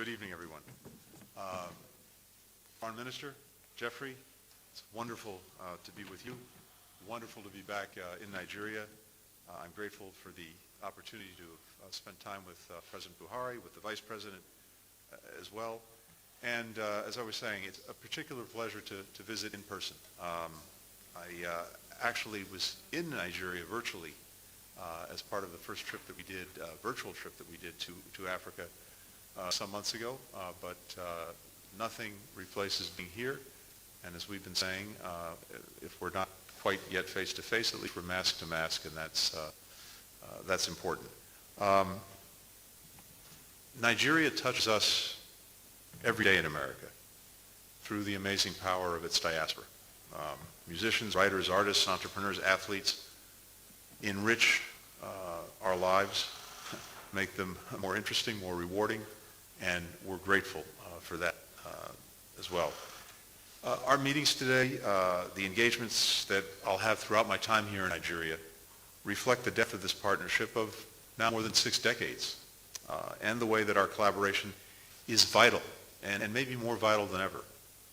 Good evening, everyone. Foreign Minister, Geoffrey, it's wonderful to be with you. Wonderful to be back in Nigeria. I'm grateful for the opportunity to spend time with President Buhari, with the Vice President as well. And as I was saying, it's a particular pleasure to visit in person. I actually was in Nigeria virtually as part of the first trip that we did, virtual trip that we did to Africa some months ago, but nothing replaces being here. And as we've been saying, if we're not quite yet face-to-face, at least we're mask-to-mask, and that's important. Nigeria touches us every day in America through the amazing power of its diaspora. Musicians, writers, artists, entrepreneurs, athletes enrich our lives, make them more interesting, more rewarding, and we're grateful for that as well. Our meetings today, the engagements that I'll have throughout my time here in Nigeria, reflect the depth of this partnership of now more than 6 decades, and the way that our collaboration is vital, and maybe more vital than ever,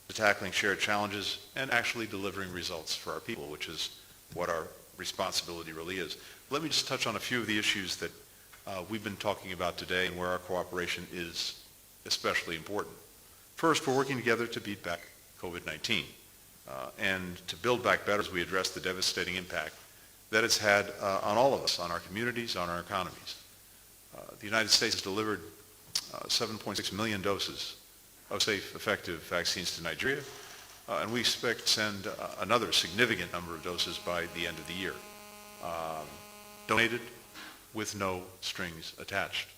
to tackling shared challenges and actually delivering results for our people, which is what our responsibility really is. Let me just touch on a few of the issues that we've been talking about today and where our cooperation is especially important. First, we're working together to beat back COVID-19 and to build back better as we address the devastating impact that it's had on all of us, on our communities, on our economies. The United States has delivered 7.6 million doses of safe, effective vaccines to Nigeria, and we expect to send another significant number of doses by the end of the year, donated with no strings attached.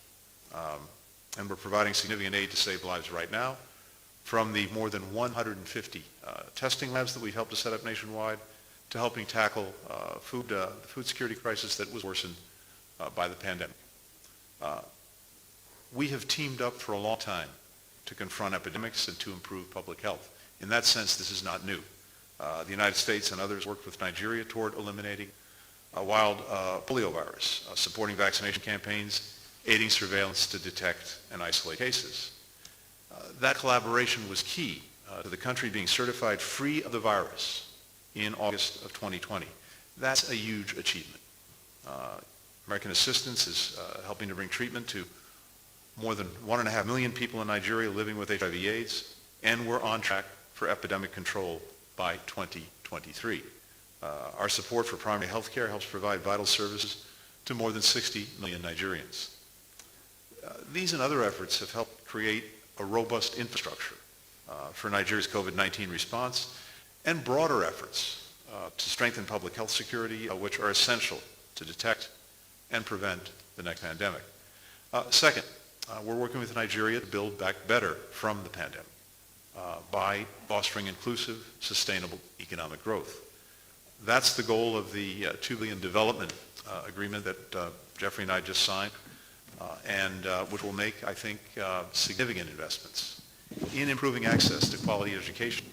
And we're providing significant aid to save lives right now, from the more than 150 testing labs that we've helped to set up nationwide, to helping tackle the food security crisis that was worsened by the pandemic. We have teamed up for a long time to confront epidemics and to improve public health. In that sense, this is not new. The United States and others worked with Nigeria toward eliminating wild polio virus, supporting vaccination campaigns, aiding surveillance to detect and isolate cases. That collaboration was key to the country being certified free of the virus in August of 2020. That's a huge achievement. American assistance is helping to bring treatment to more than 1.5 million people in Nigeria living with HIV/AIDS, and we're on track for epidemic control by 2023. Our support for primary health care helps provide vital services to more than 60 million Nigerians. These and other efforts have helped create a robust infrastructure for Nigeria's COVID-19 response, and broader efforts to strengthen public health security, which are essential to detect and prevent the next pandemic. Second, we're working with Nigeria to build back better from the pandemic by fostering inclusive, sustainable economic growth. That's the goal of the $2 billion development agreement that Geoffrey and I just signed, and which will make, I think, significant investments in improving access to quality education,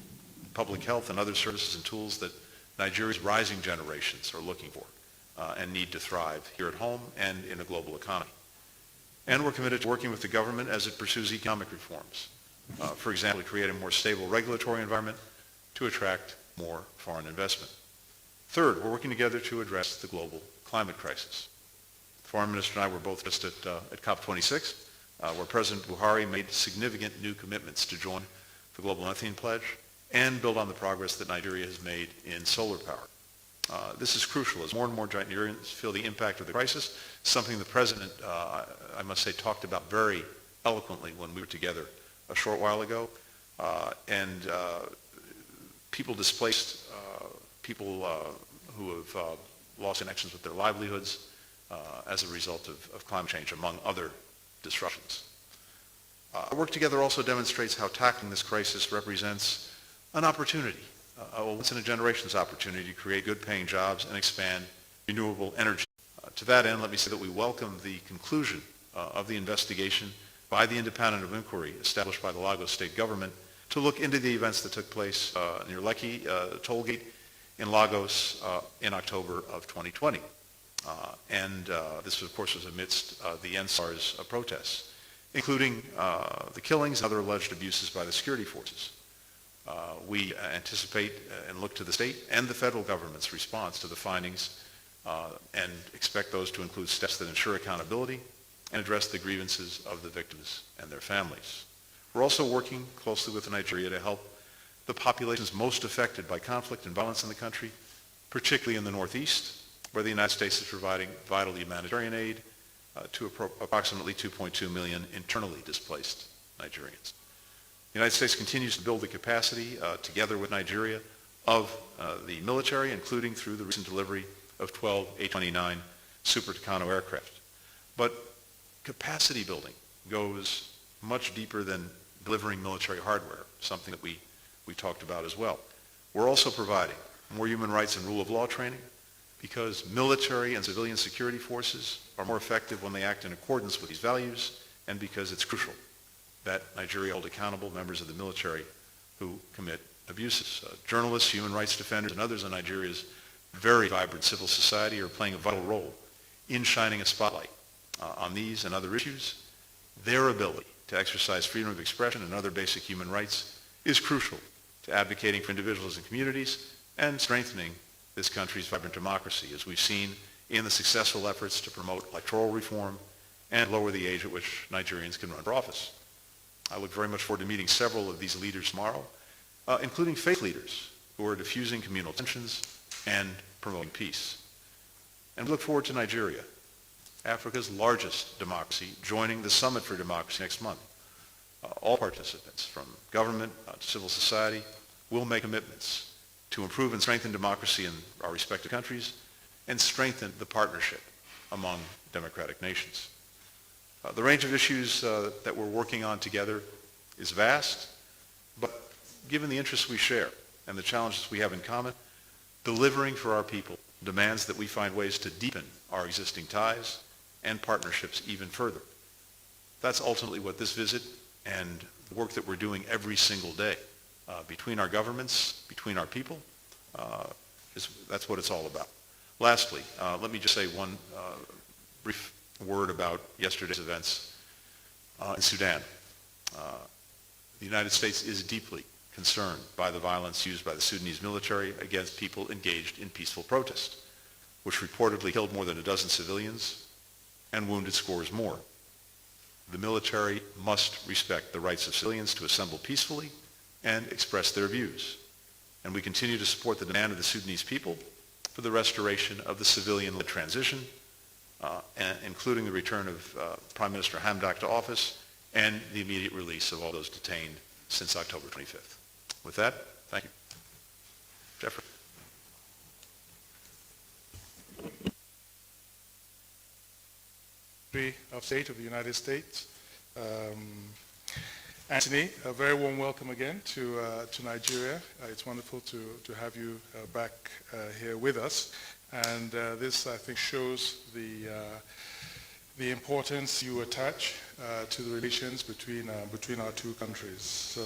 public health, and other services and tools that Nigeria's rising generations are looking for and need to thrive here at home and in a global economy. And we're committed to working with the government as it pursues economic reforms. For example, to create a more stable regulatory environment to attract more foreign investment. Third, we're working together to address the global climate crisis. The Foreign Minister and I were both just at COP26, where President Buhari made significant new commitments to join the Global Methane Pledge and build on the progress that Nigeria has made in solar power. This is crucial as more and more Nigerians feel the impact of the crisis, something the President, I must say, talked about very eloquently when we were together a short while ago. And people displaced, people who have lost connections with their livelihoods as a result of climate change, among other disruptions. Our work together also demonstrates how tackling this crisis represents an opportunity, a once-in-a-generation's opportunity to create good-paying jobs and expand renewable energy. To that end, let me say that we welcome the conclusion of the investigation by the Independent of Inquiry established by the Lagos state government to look into the events that took place near Lekki toll gate in Lagos in October of 2020. This, of course, was amidst the NSAR's protests. including the killings and other alleged abuses by the security forces. We anticipate and look to the state and the federal government's response to the findings and expect those to include steps that ensure accountability and address the grievances of the victims and their families. We're also working closely with Nigeria to help the populations most affected by conflict and violence in the country, particularly in the Northeast, where the United States is providing vital humanitarian aid to approximately 2.2 million internally displaced Nigerians. The United States continues to build the capacity, together with Nigeria, of the military, including through the recent delivery of 12 A-29 Super Tucano aircraft. But capacity building goes much deeper than delivering military hardware, something that we talked about as well. We're also providing more human rights and rule of law training, because military and civilian security forces are more effective when they act in accordance with these values, and because it's crucial that Nigeria hold accountable members of the military who commit abuses. Journalists, human rights defenders, and others in Nigeria's very vibrant civil society are playing a vital role in shining a spotlight on these and other issues. Their ability to exercise freedom of expression and other basic human rights is crucial to advocating for individuals and communities and strengthening this country's vibrant democracy, as we've seen in the successful efforts to promote electoral reform and lower the age at which Nigerians can run for office. I look very much forward to meeting several of these leaders tomorrow, including faith leaders who are diffusing communal tensions and promoting peace. And we look forward to Nigeria, Africa's largest democracy, joining the Summit for Democracy next month. All participants, from government to civil society, will make commitments to improve and strengthen democracy in our respective countries and strengthen the partnership among democratic nations. The range of issues that we're working on together is vast, but given the interests we share and the challenges we have in common, delivering for our people demands that we find ways to deepen our existing ties and partnerships even further. That's ultimately what this visit and the work that we're doing every single day between our governments, between our people, that's what it's all about. Lastly, let me just say one brief word about yesterday's events in Sudan. The United States is deeply concerned by the violence used by the Sudanese military against people engaged in peaceful protest, which reportedly killed more than a dozen civilians and wounded scores more. The military must respect the rights of civilians to assemble peacefully and express their views. And we continue to support the demand of the Sudanese people for the restoration of the civilian-led transition, including the return of Prime Minister Hamdok to office and the immediate release of all those detained since October 25th. With that, thank you. Geoffrey. Secretary of State of the United States. Antony, a very warm welcome again to Nigeria. It's wonderful to have you back here with us. And this, I think, shows the importance you attach to the relations between our two countries. So,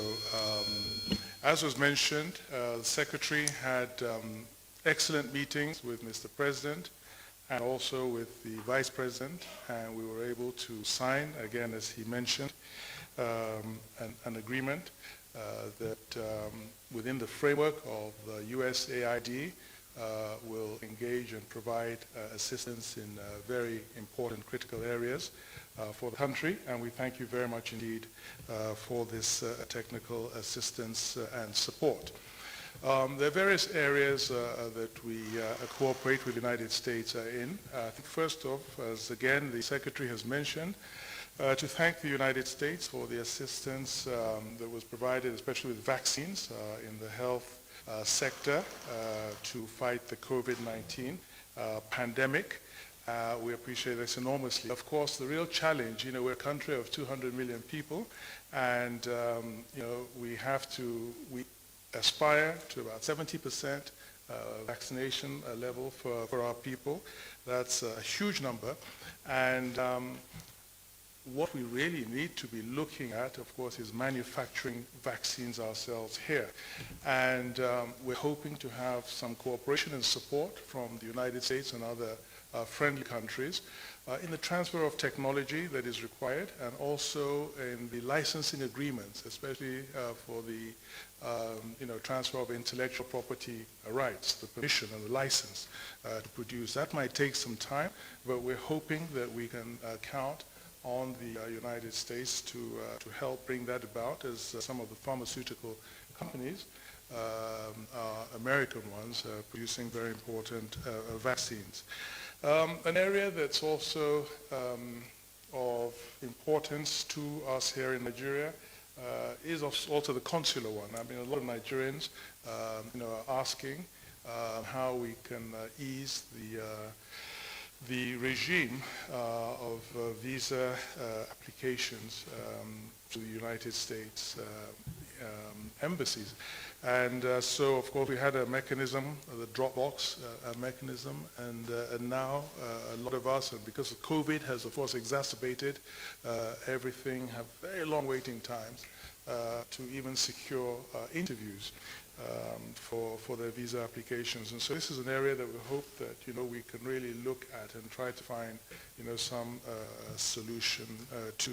as was mentioned, the Secretary had excellent meetings with Mr. President and also with the Vice President, and we were able to sign, again, as he mentioned, an agreement that within the framework of the USAID will engage and provide assistance in very important critical areas for the country, and we thank you very much indeed for this technical assistance and support. There are various areas that we cooperate with the United States in. I think first off, as again the Secretary has mentioned, to thank the United States for the assistance that was provided, especially with vaccines in the health sector to fight the COVID-19 pandemic. We appreciate this enormously. Of course, the real challenge, we're a country of 200 million people, and we aspire to about 70% vaccination level for our people. That's a huge number, and what we really need to be looking at, of course, is manufacturing vaccines ourselves here. And we're hoping to have some cooperation and support from the United States and other friendly countries, in the transfer of technology that is required, and also in the licensing agreements, especially for the transfer of intellectual property rights, the permission and the license to produce. That might take some time, but we're hoping that we can count on the United States to help bring that about, as some of the pharmaceutical companies, American ones, producing very important vaccines. An area that's also of importance to us here in Nigeria is also the consular one. I mean, a lot of Nigerians, are asking how we can ease the regime of visa applications to the United States embassies. And so, of course, we had a mechanism, the Dropbox mechanism, and now a lot of us, and because of COVID has, of course, exacerbated everything, have very long waiting times to even secure interviews for their visa applications. And so this is an area that we hope that, we can really look at and try to find, some solution to.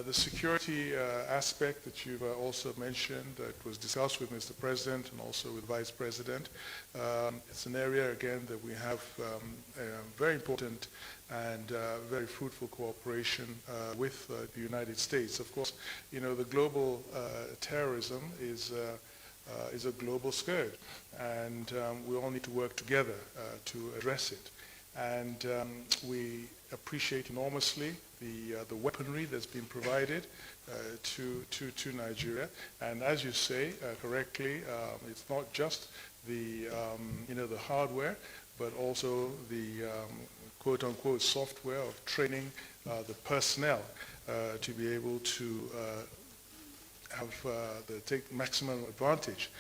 The security aspect that you've also mentioned, that was discussed with Mr. President and also with Vice President, it's an area, again, that we have very important and very fruitful cooperation with the United States. Of course, the global terrorism is a global scourge, and we all need to work together to address it. And we appreciate enormously the weaponry that's been provided to Nigeria. And as you say correctly, it's not just the the hardware, but also the quote-unquote software of training the personnel to be able to take maximum advantage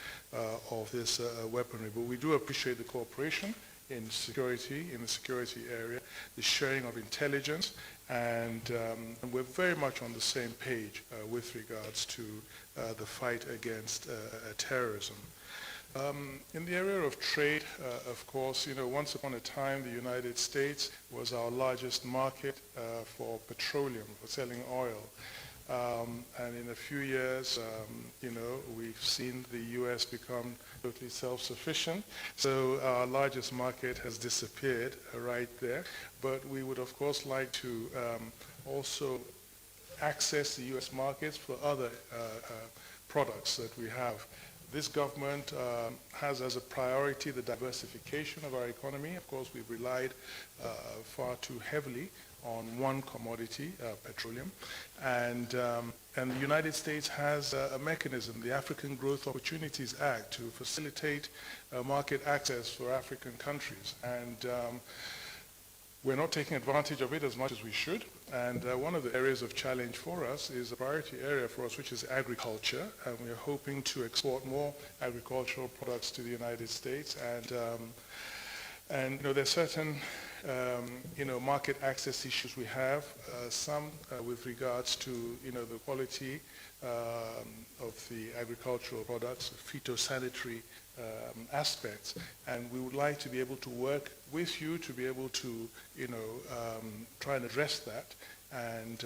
of this weaponry. But we do appreciate the cooperation in the security area, the sharing of intelligence, and we're very much on the same page with regards to the fight against terrorism. In the area of trade, of course, once upon a time, the United States was our largest market for petroleum, for selling oil. And in a few years, we've seen the U.S. become totally self-sufficient. So our largest market has disappeared right there. But we would, of course, like to also access the U.S. markets for other products that we have. This government has as a priority the diversification of our economy. Of course, we've relied far too heavily on one commodity, petroleum, and the United States has a mechanism, the African Growth Opportunities Act, to facilitate market access for African countries, and we're not taking advantage of it as much as we should. And one of the areas of challenge for us is a priority area for us, which is agriculture, and we're hoping to export more agricultural products to the United States, and there's certain market access issues we have, some with regards to the quality of the agricultural products, phytosanitary aspects, and we would like to be able to work with you to be able to try and address that and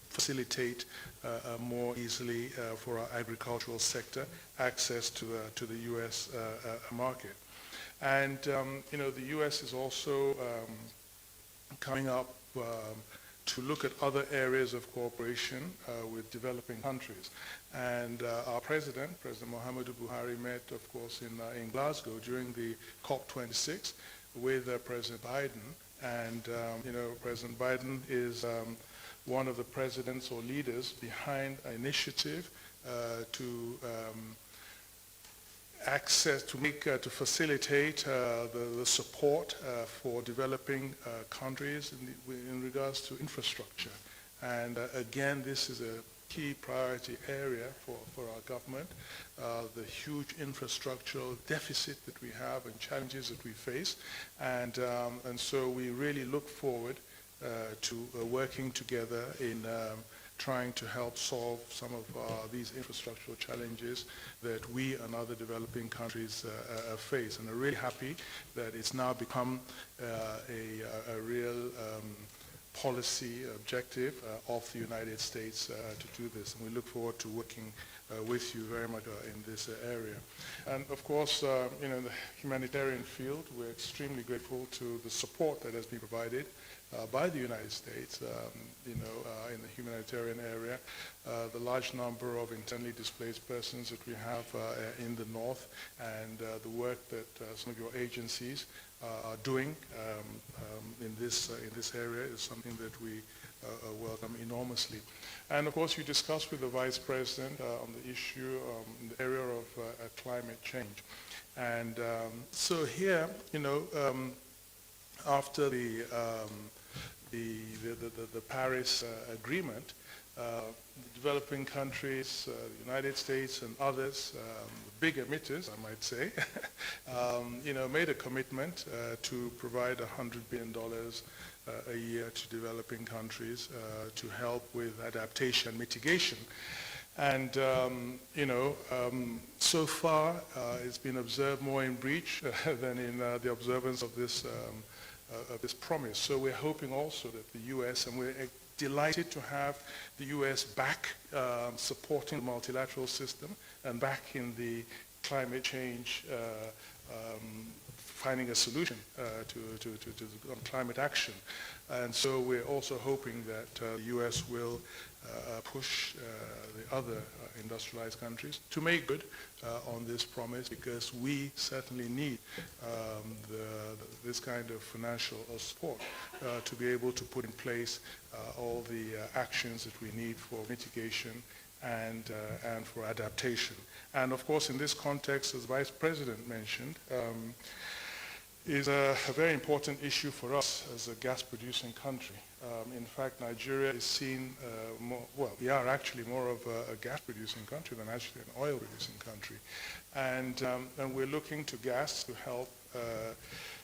facilitate more easily for our agricultural sector access to the U.S. market. And the U.S. is also coming up to look at other areas of cooperation with developing countries. And our President Muhammadu Buhari, met, of course, in Glasgow during the COP26 with President Biden. And President Biden is one of the presidents or leaders behind an initiative to facilitate the support for developing countries in regards to infrastructure. And again, this is a key priority area for our government, the huge infrastructural deficit that we have and challenges that we face. And so we really look forward to working together in trying to help solve some of these infrastructural challenges that we and other developing countries face. And I'm really happy that it's now become a real policy objective of the United States to do this. And we look forward to working with you very much in this area. And of course, in the humanitarian field, we're extremely grateful to the support that has been provided by the United States, in the humanitarian area. The large number of internally displaced persons that we have in the north, and the work that some of your agencies are doing in this area is something that we welcome enormously. And of course, you discussed with the Vice President on the issue in the area of climate change. And so here, after the Paris Agreement, the developing countries, the United States and others, big emitters, I might say, made a commitment to provide $100 billion a year to developing countries to help with adaptation and mitigation. And, so far it's been observed more in breach than in the observance of this promise. So we're hoping also that the U.S., and we're delighted to have the U.S. back supporting the multilateral system and back in the climate change, finding a solution on climate action. And so we're also hoping that the U.S. will push the other industrialized countries to make good on this promise, because we certainly need this kind of financial support to be able to put in place all the actions that we need for mitigation and for adaptation. And of course, in this context, as Vice President mentioned, is a very important issue for us as a gas-producing country. In fact, Nigeria is seen we are actually more of a gas-producing country than actually an oil-producing country. And we're looking to gas to help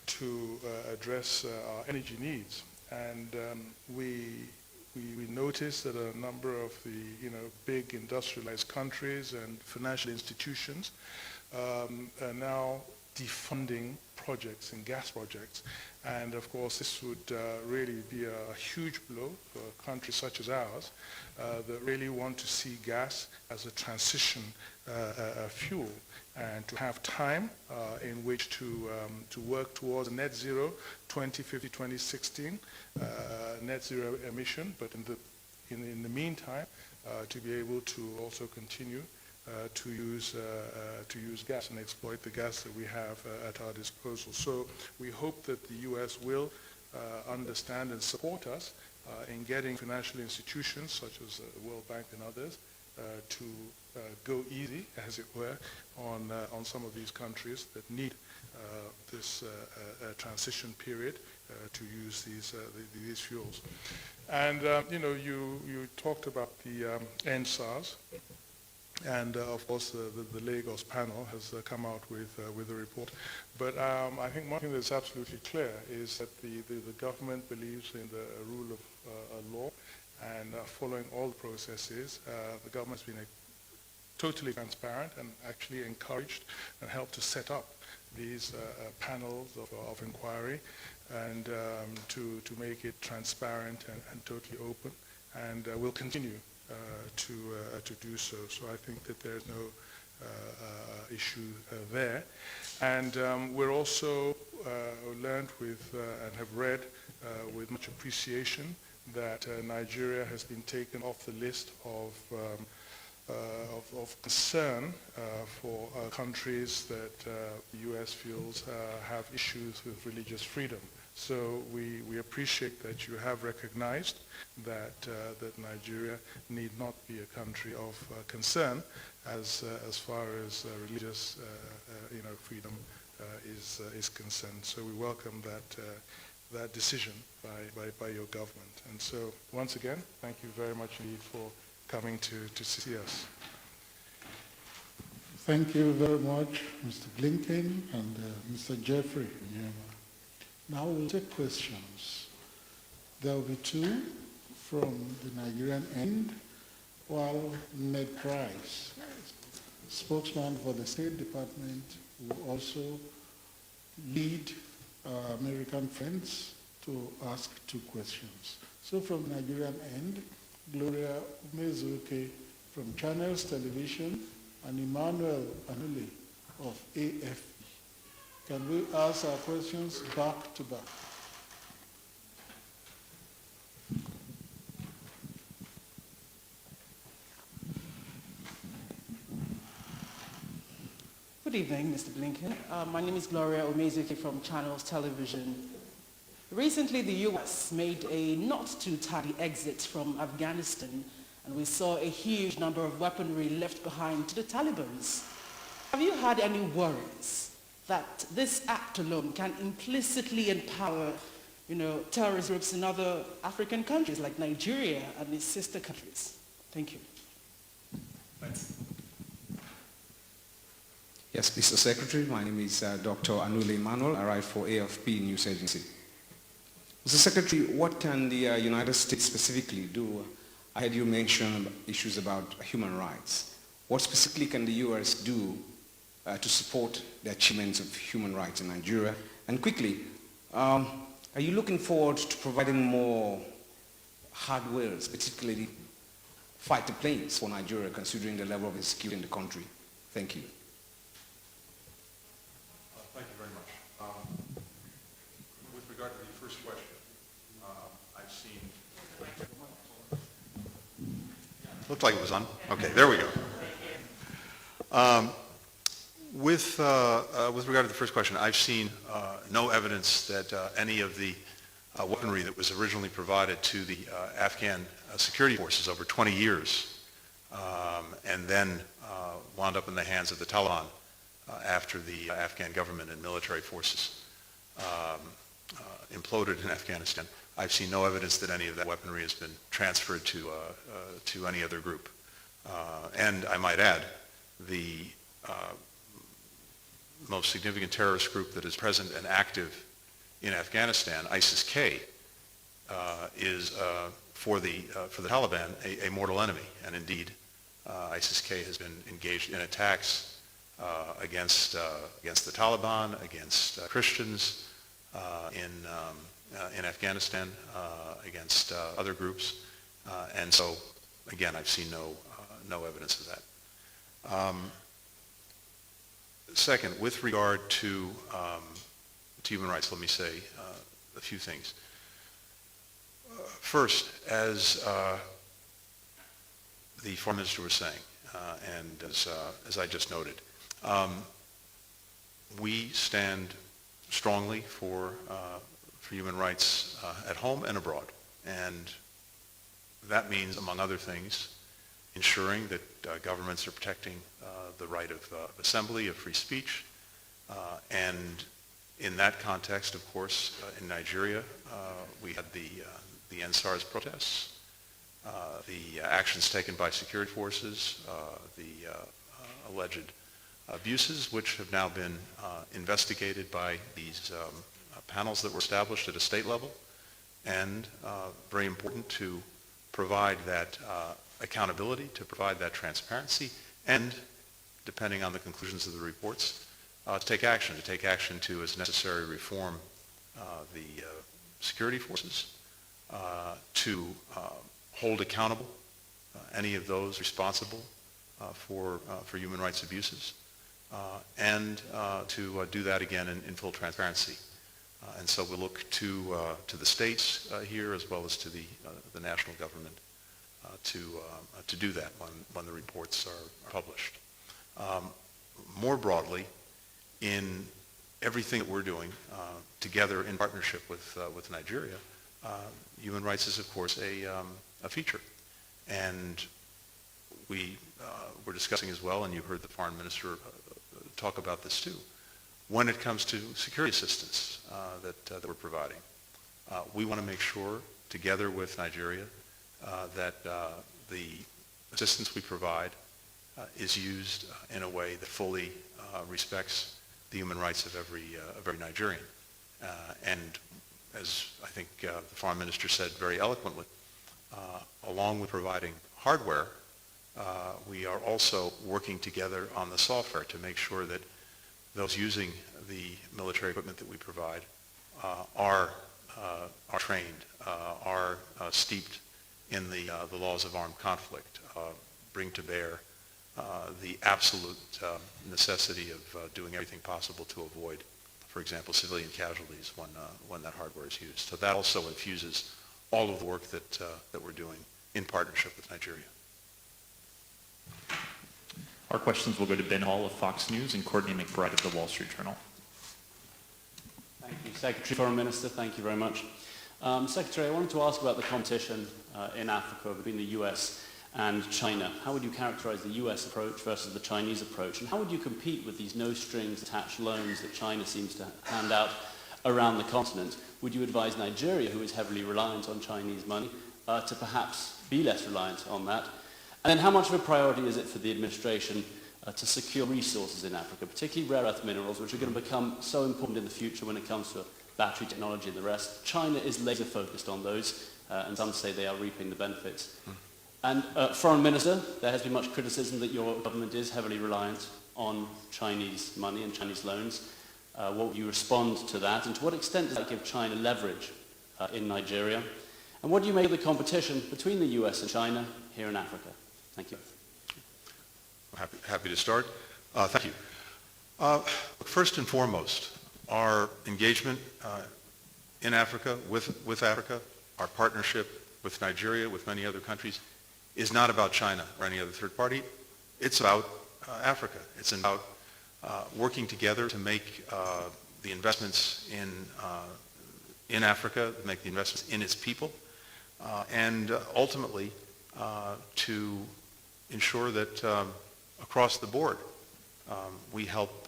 to address our energy needs. And we noticed that a number of the big industrialized countries and financial institutions are now defunding projects and gas projects. And of course, this would really be a huge blow for countries such as ours that really want to see gas as a transition fuel, and to have time in which to work towards a net zero 2050, 2016 net zero emission, but in the meantime to be able to also continue to use gas and exploit the gas that we have at our disposal. So we hope that the U.S. will understand and support us in getting financial institutions such as the World Bank and others to go easy, as it were, on some of these countries that need this transition period to use these fuels. And you talked about the NSARS. And of course, the Lagos panel has come out with a report. But I think one thing that's absolutely clear is that the government believes in the rule of law, and following all the processes. The government's been totally transparent and actually encouraged and helped to set up these panels of inquiry, and to make it transparent and totally open, and we'll continue to do so. So I think that there's no issue there. And we're also learned with and have read with much appreciation that Nigeria has been taken off the list of concern for countries that the U.S. feels have issues with religious freedom. So we appreciate that you have recognized that Nigeria need not be a country of concern as far as religious freedom is concerned. So we welcome that decision by your government. And so once again, thank you very much indeed for coming to see us. Thank you very much, Mr. Blinken and Mr. Geoffrey. Now we'll take questions. There will be two from the Nigerian end while Ned Price, spokesman for the State Department, will also lead our American friends to ask 2 questions. So from Nigerian end, Gloria Umezuke from Channels Television and Emmanuel Anuli of AFP. Can we ask our questions back to back? Good evening, Mr. Blinken. My name is Gloria Umezuke from Channels Television. Recently, the U.S. made a not-too-tardy exit from Afghanistan, and we saw a huge number of weaponry left behind to the Taliban. Have you had any worries that this act alone can implicitly empower, terrorist groups in other African countries like Nigeria and its sister countries? Thank you. Thanks. Yes, Mr. Secretary, my name is Dr. Anule Emmanuel. I write for AFP News Agency. Mr. Secretary, what can the United States specifically do? I heard you mention issues about human rights. What specifically can the U.S. do to support the achievements of human rights in Nigeria? And quickly, are you looking forward to providing more hardware, particularly fighter planes for Nigeria, considering the level of insecurity in the country? Thank you. Thank you very much. With regard to the first question, I've seen... Looked like it was on. Okay, there we go. With regard to the first question, I've seen no evidence that any of the weaponry that was originally provided to the Afghan security forces over 20 years and then wound up in the hands of the Taliban after the Afghan government and military forces imploded in Afghanistan. I've seen no evidence that any of that weaponry has been transferred to any other group. And I might add, the most significant terrorist group that is present and active in Afghanistan, ISIS-K, is for the Taliban a mortal enemy. And indeed, ISIS-K has been engaged in attacks against the Taliban, against Christians in Afghanistan, against other groups. And so, again, I've seen no evidence of that. Second, with regard to human rights, let me say a few things. First, as the Foreign Minister was saying, and as I just noted, we stand strongly for human rights at home and abroad. And that means, among other things, ensuring that governments are protecting the right of assembly, of free speech. And in that context, of course, in Nigeria, we had the NSARS protests, the actions taken by security forces, the alleged abuses, which have now been investigated by these panels that were established at a state level, and very important to provide that accountability, to provide that transparency, and, depending on the conclusions of the reports, to take action to, as necessary, reform the security forces, to hold accountable any of those responsible for human rights abuses, and to do that again in full transparency. And so we look to the states here, as well as to the national government, to do that when the reports are published. More broadly, in everything that we're doing together in partnership with Nigeria, human rights is, of course, a feature. And we're discussing as well, and you heard the Foreign Minister talk about this too, when it comes to security assistance that we're providing. We want to make sure, together with Nigeria, that the assistance we provide is used in a way that fully respects the human rights of every Nigerian. And as I think the Foreign Minister said very eloquently, along with providing hardware, We are also working together on the software to make sure that those using the military equipment that we provide are trained, are steeped in the laws of armed conflict, bring to bear the absolute necessity of doing everything possible to avoid, for example, civilian casualties when that hardware is used. So that also infuses all of the work that we're doing in partnership with Nigeria. Our questions will go to Ben Hall of Fox News and Courtney McBride of the Wall Street Journal. Thank you. Secretary, Foreign Minister, thank you very much. Secretary, I wanted to ask about the competition in Africa between the US and China. How would you characterize the US approach versus the Chinese approach? And how would you compete with these no-strings-attached loans that China seems to hand out around the continent? Would you advise Nigeria, who is heavily reliant on Chinese money, to perhaps be less reliant on that? And then how much of a priority is it for the administration to secure resources in Africa, particularly rare earth minerals, which are going to become so important in the future when it comes to battery technology and the rest? China is laser focused on those, and some say they are reaping the benefits. And Foreign Minister, there has been much criticism that your government is heavily reliant on Chinese money and Chinese loans. What would you respond to that? And to what extent does that give China leverage in Nigeria? And what do you make of the competition between the US and China here in Africa? Thank you. Happy to start. Thank you. First and foremost, our engagement in Africa, with Africa, our partnership with Nigeria, with many other countries, is not about China or any other third party. It's about Africa. It's about working together to make the investments in Africa, make the investments in its people, and ultimately to ensure that across the board we help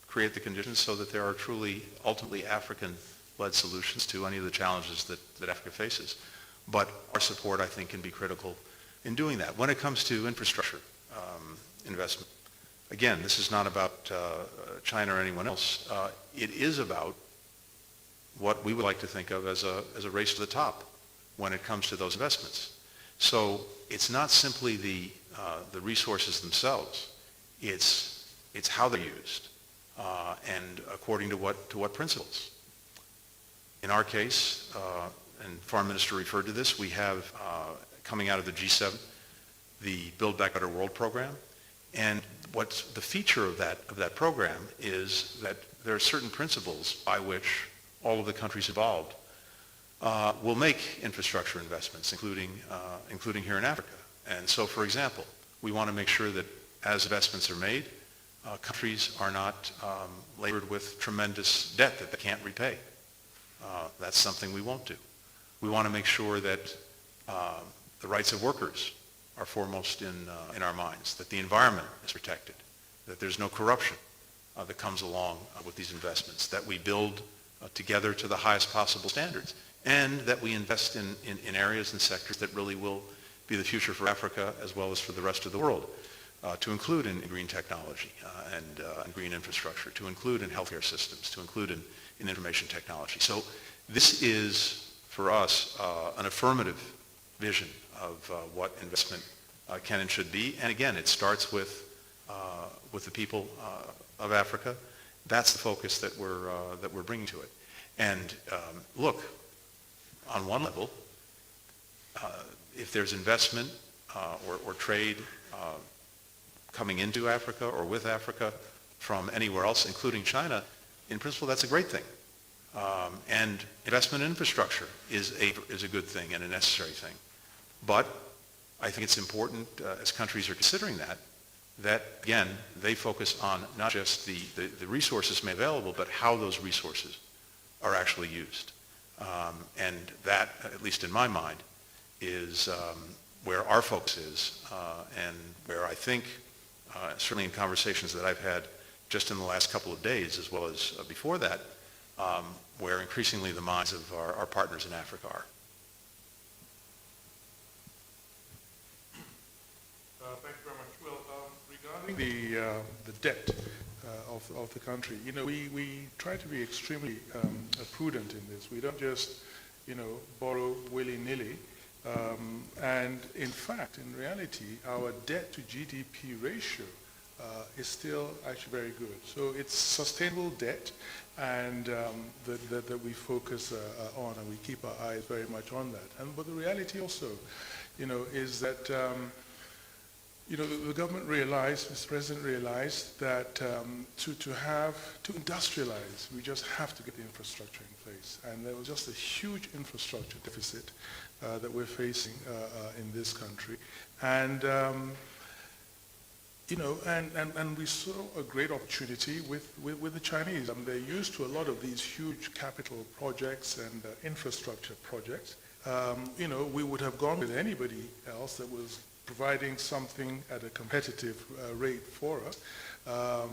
create the conditions so that there are truly, ultimately African-led solutions to any of the challenges that Africa faces. But our support, I think, can be critical in doing that. When it comes to infrastructure investment, again, this is not about China or anyone else. It is about what we would like to think of as a race to the top when it comes to those investments. So it's not simply the resources themselves. It's how they're used and according to what principles. In our case, and Foreign Minister referred to this, we have coming out of the G7 the Build Back Better World program, and what's the feature of that program is that there are certain principles by which all of the countries involved will make infrastructure investments, including here in Africa. And so, for example, we want to make sure that as investments are made, countries are not labored with tremendous debt that they can't repay. That's something we won't do. We want to make sure that the rights of workers are foremost in our minds, that the environment is protected, that there's no corruption that comes along with these investments, that we build together to the highest possible standards, and that we invest in areas and sectors that really will be the future for Africa as well as for the rest of the world, to include in green technology and green infrastructure, to include in healthcare systems, to include in information technology. So this is, for us, an affirmative vision of what investment can and should be. And again, it starts with the people of Africa. That's the focus that we're bringing to it. And look, on one level, if there's investment or trade coming into Africa or with Africa from anywhere else, including China, in principle, that's a great thing. And investment in infrastructure is a good thing and a necessary thing. But I think it's important, as countries are considering that, again, they focus on not just the resources made available, but how those resources are actually used. And that, at least in my mind, is where our focus is, and where I think, certainly in conversations that I've had just in the last couple of days, as well as before that, where increasingly the minds of our partners in Africa are. Thank you very much. Well, regarding the debt of the country, we try to be extremely prudent in this. We don't just, borrow willy-nilly. And in fact, in reality, our debt to GDP ratio is still actually very good. So it's sustainable debt, and that we focus on, and we keep our eyes very much on that. But the reality also, is that the government realized, Mr. President realized that to industrialize, we just have to get the infrastructure in place. And there was just a huge infrastructure deficit that we're facing in this country. And and we saw a great opportunity with the Chinese. They're used to a lot of these huge capital projects and infrastructure projects. We would have gone with anybody else that was providing something at a competitive rate for us.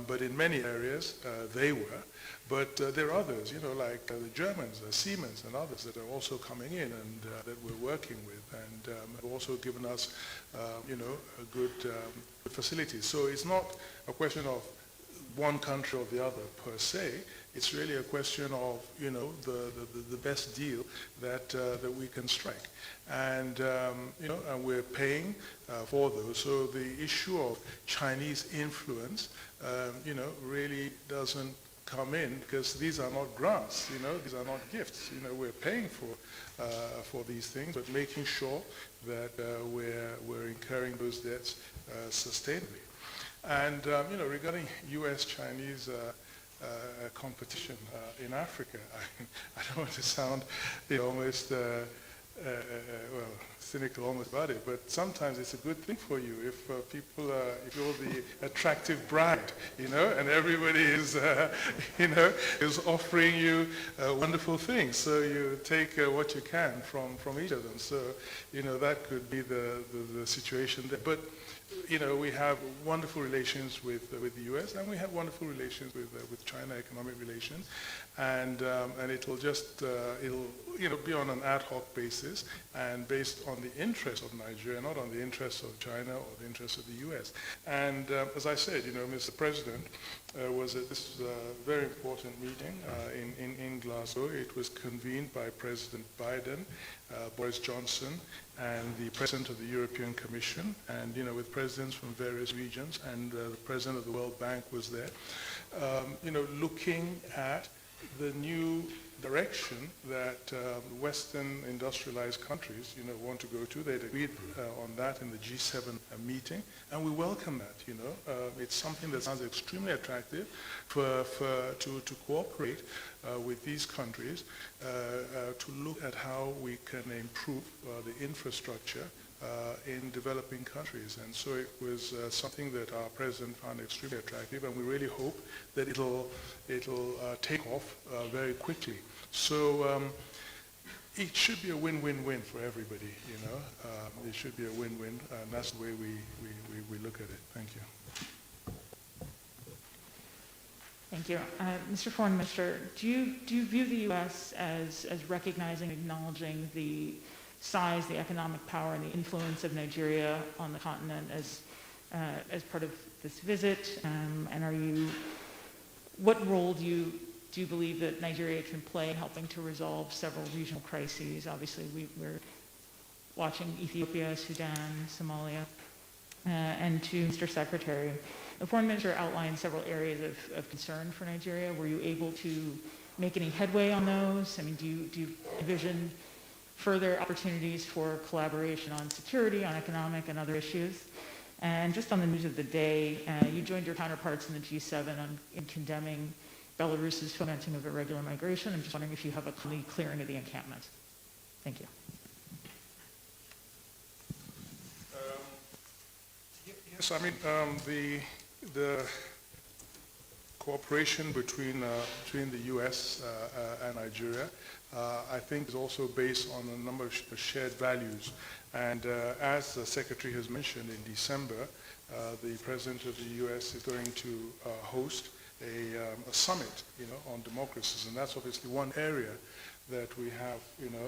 But in many areas, they were. But there are others, like the Germans, Siemens and others that are also coming in and that we're working with, and have also given us, a good facility. So it's not a question of one country or the other per se. It's really a question of, the best deal that we can strike. And, and we're paying for those. So the issue of Chinese influence, really doesn't come in, because these are not grants, these are not gifts. We're paying for these things, but making sure that we're incurring those debts sustainably. And, regarding U.S.-Chinese competition in Africa, I don't want to sound almost cynical almost about it, but sometimes it's a good thing for you if if you're the attractive bride, and everybody is, is offering you wonderful things. So you take what you can from each of them. So, that could be the situation there. But, we have wonderful relations with the U.S. and we have wonderful relations with China, economic relations, and it will just it'll be on an ad hoc basis and based on the interests of Nigeria, not on the interests of China or the interests of the U.S. And as I said, Mr. President was at this very important meeting in Glasgow. It was convened by President Biden, Boris Johnson, and the President of the European Commission, and with presidents from various regions, and the President of the World Bank was there, looking at the new direction that Western industrialized countries, want to go to. They'd agreed on that in the G7 meeting, and we welcome that. It's something that sounds extremely attractive to cooperate with these countries to look at how we can improve the infrastructure in developing countries. And so it was something that our president found extremely attractive, and we really hope that it'll take off very quickly. So it should be a win-win-win for everybody, It should be a win-win, and that's the way we look at it. Thank you. Thank you. Mr. Foreign Minister, do you view the U.S. as recognizing, acknowledging the size, the economic power, and the influence of Nigeria on the continent as part of this visit? And what role do you believe that Nigeria can play in helping to resolve several regional crises? Obviously, we're watching Ethiopia, Sudan, Somalia. And to Mr. Secretary, the Foreign Minister outlined several areas of concern for Nigeria. Were you able to make any headway on those? I mean, do you envision further opportunities for collaboration on security, on economic and other issues? And just on the news of the day, you joined your counterparts in the G7 in condemning Belarus's fomenting of irregular migration. I'm just wondering if you have a clearing of the encampment. Thank you. Yes, I mean, the cooperation between the U.S. and Nigeria, I think, is also based on a number of shared values. And as the Secretary has mentioned, in December, the President of the U.S. is going to host a summit, on democracies, and that's obviously one area that we have,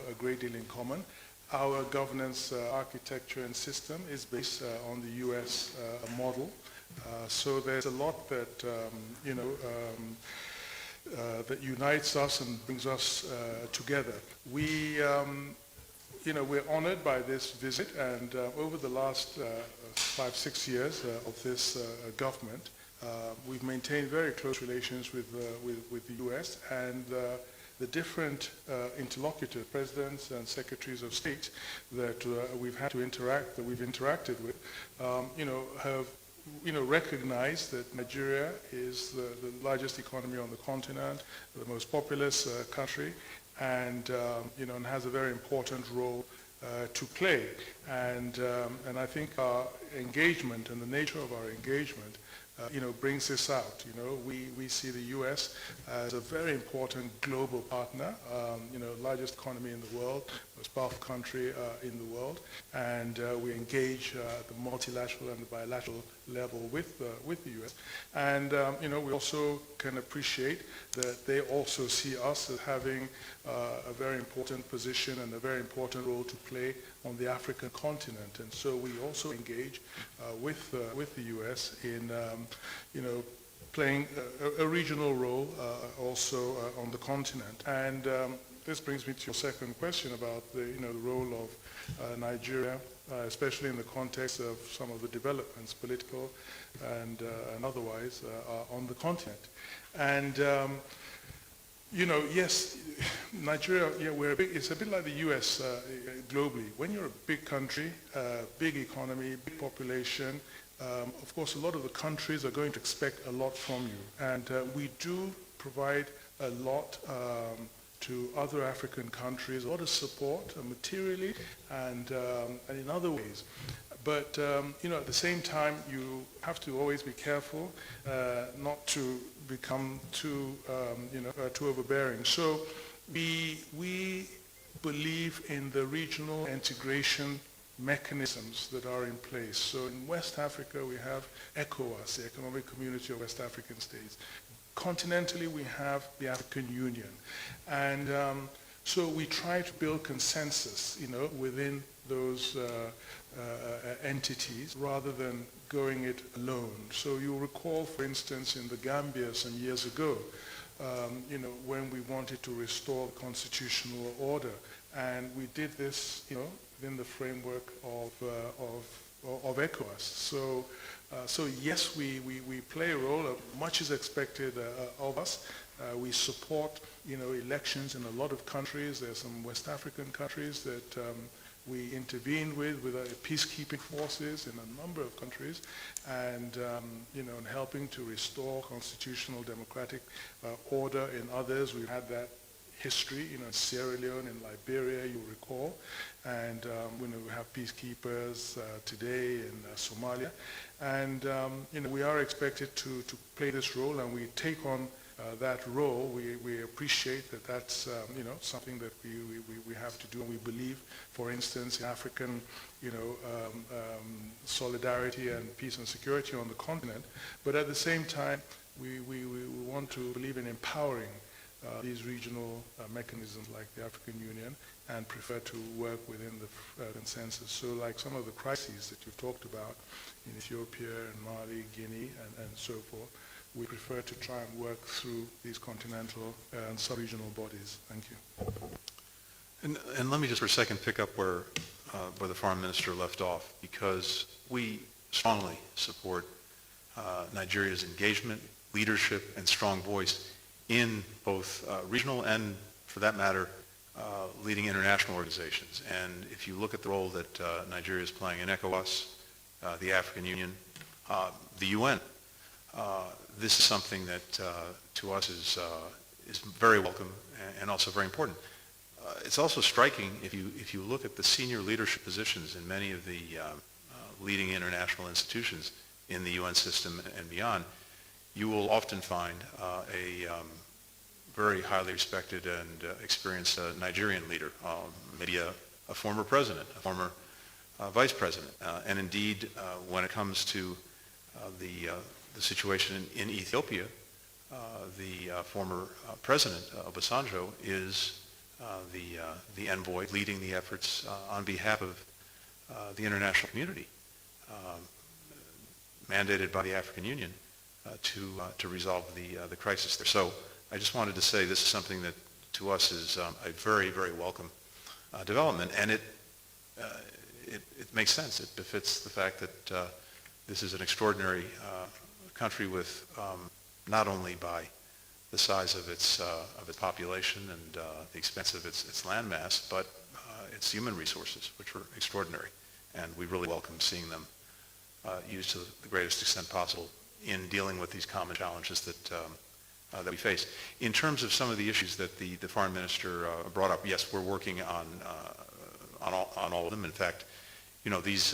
a great deal in common. Our governance architecture and system is based on the U.S. Model. So there's a lot that, that unites us and brings us together. We we're honored by this visit, and over the last 5-6 years of this government, we've maintained very close relations with the U.S. and the different interlocutors, presidents and secretaries of state that we've interacted with, have recognized that Nigeria is the largest economy on the continent, the most populous country, and and has a very important role to play. And I think our engagement and the nature of our engagement brings this out. We see the U.S. as a very important global partner, largest economy in the world, most powerful country in the world, and we engage at the multilateral and the bilateral level with the U.S. And we also can appreciate that they also see us as having a very important position and a very important role to play on the African continent. And so we also engage with the U.S. in playing a regional role also on the continent. And this brings me to your second question about the role of Nigeria, especially in the context of some of the developments, political and otherwise, on the continent. And yes, Nigeria, it's a bit like the U.S. Globally. When you're a big country, big economy, big population, of course, a lot of the countries are going to expect a lot from you. And we do provide a lot to other African countries, a lot of support materially and in other ways. But at the same time, you have to always be careful not to become too overbearing. So we believe in the regional integration mechanisms that are in place. So in West Africa, we have ECOWAS, the Economic Community of West African States. Continentally, we have the African Union. And so we try to build consensus, within those entities rather than going it alone. So you'll recall, for instance, in the Gambia some years ago, when we wanted to restore constitutional order. And we did this, within the framework of ECOWAS. So yes, we play a role. Much is expected of us. We support, elections in a lot of countries. There are some West African countries that we intervene with peacekeeping forces in a number of countries, and in helping to restore constitutional democratic order in others. We've had that history, in Sierra Leone, in Liberia, you'll recall, and we have peacekeepers today in Somalia, and we are expected to play this role, and we take on that role. We appreciate that that's something that we have to do, and we believe, for instance, in African solidarity and peace and security on the continent. But at the same time, we want to believe in empowering these regional mechanisms like the African Union, and prefer to work within the consensus. So like some of the crises that you've talked about in Ethiopia and Mali, Guinea, and so forth, we prefer to try and work through these continental and sub-regional bodies. Thank you. And let me just for a second pick up where the Foreign Minister left off, because we strongly support Nigeria's engagement, leadership, and strong voice in both regional and, for that matter, leading international organizations. And if you look at the role that Nigeria is playing in ECOWAS, the African Union, the UN, this is something that to us is very welcome and also very important. It's also striking if you look at the senior leadership positions in many of the leading international institutions in the UN system and beyond, you will often find a very highly respected and experienced Nigerian leader, maybe a former president, a former vice president. And indeed, when it comes to the situation in Ethiopia, the former president, Osinbajo, is the envoy leading the efforts on behalf of the international community, mandated by the African Union to resolve the crisis there. So I just wanted to say this is something that to us is a very, very welcome development. And it makes sense. It befits the fact that this is an extraordinary country with not only by the size of its population and the expense of its landmass, but its human resources, which are extraordinary. And we really welcome seeing them used to the greatest extent possible in dealing with these common challenges that we face. In terms of some of the issues that the foreign minister brought up, yes, we're working on all of them. In fact, these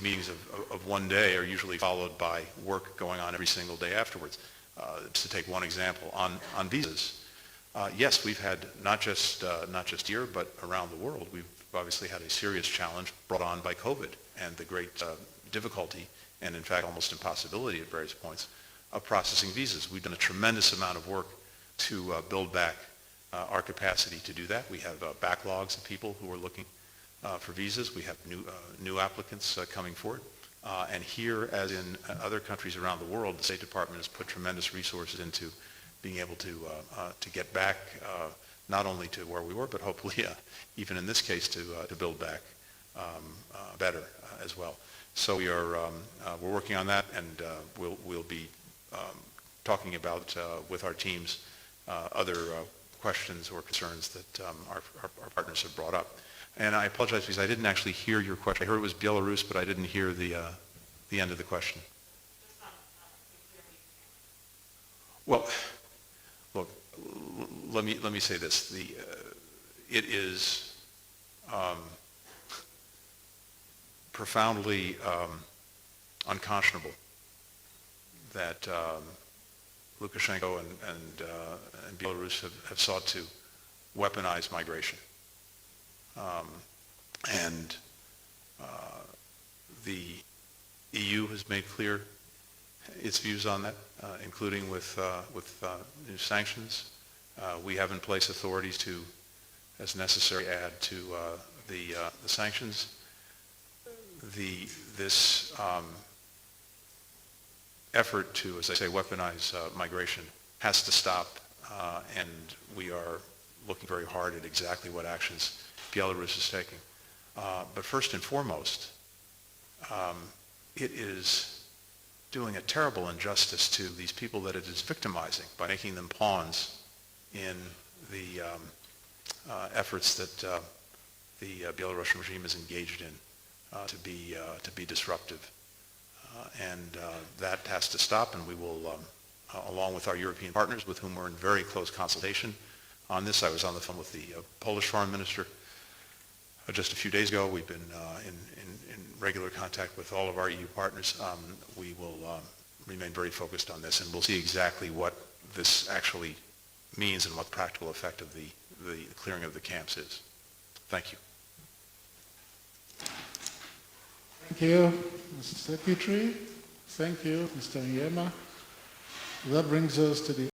meetings of one day are usually followed by work going on every single day afterwards. To take one example, on visas, yes, we've had not just here, but around the world, we've obviously had a serious challenge brought on by COVID and the great difficulty and, in fact, almost impossibility at various points of processing visas. We've done a tremendous amount of work to build back our capacity to do that. We have backlogs of people who are looking for visas. We have new applicants coming forward. And here, as in other countries around the world, the State Department has put tremendous resources into being able to get back not only to where we were, but hopefully, even in this case, to build back better as well. So we're working on that, and we'll be talking about with our teams other questions or concerns that our partners have brought up. And I apologize because I didn't actually hear your question. I heard it was Belarus, but I didn't hear the end of the question. Well, look, let me say this. It is profoundly unconscionable that Lukashenko and Belarus have sought to weaponize migration. And the EU has made clear its views on that, including with new sanctions. We have in place authorities to, as necessary, add to the sanctions. This effort to, as I say, weaponize migration has to stop, and we are looking very hard at exactly what actions Belarus is taking. But first and foremost, it is doing a terrible injustice to these people that it is victimizing by making them pawns in the efforts that the Belarusian regime is engaged in to be disruptive. And that has to stop, and we will, along with our European partners with whom we're in very close consultation on this. I was on the phone with the Polish foreign minister just a few days ago. We've been in regular contact with all of our EU partners. We will remain very focused on this, and we'll see exactly what this actually means and what the practical effect of the clearing of the camps is. Thank you. Thank you, Mr. Secretary. Thank you, Mr. Onyeama. That brings us to the